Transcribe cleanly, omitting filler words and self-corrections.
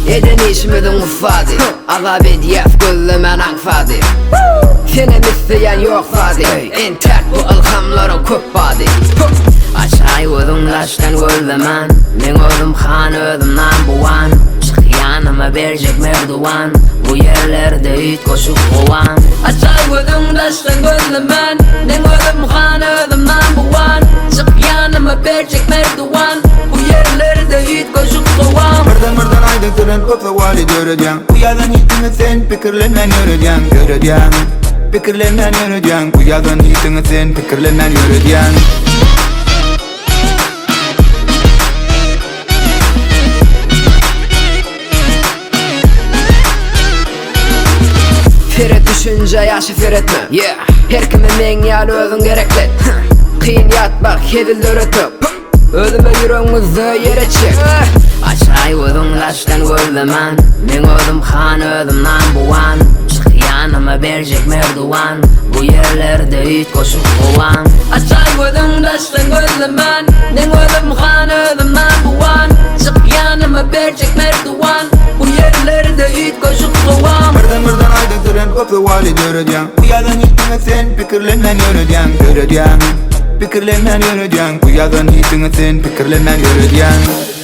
Eden işimizin mufadi Azab ediyef güllemen anfadi Sene misleyen yok fadi Entek bu ilhamların köp badi Açay uzunlaştan güllemen Men özüm han özümden buvan Çık yanıma bercek merduvan Bu yerlerde üt koşup kovan Açay uzunlaştan güllemen Men özüm han özümden buvan Çık yanıma bercek merduvan Bu yerlerde üt koşup kovan Mırdan ayda duran kofa vali göreceğim Bu yalan hitini sen fikirlerden göreceğim Fikirlerden göreceğim Bu yalan hitini sen fikirlerden göreceğim Firet düşünce yaşı firetme Her kime men yalı özün gerekli Kıyın yatmak hedil öğretip Özüme yüreğimizi yere çek Açay uzunlaştan güllemen Men özüm han özümden buvan Çık yanıma bercek merduvan Bu yerlerde üt koşup kovan Açay uzunlaştan güllemen Men özüm han özümden buvan Çık yanıma bercek merduvan Bu yerlerde üt koşup kovan Mırdan ayda duran kofa vali göreceğim Bu yalan hitini sen fikirlerden göreceğim Fikirlerden göreceğim Bu yalan hitini sen fikirlerden göreceğim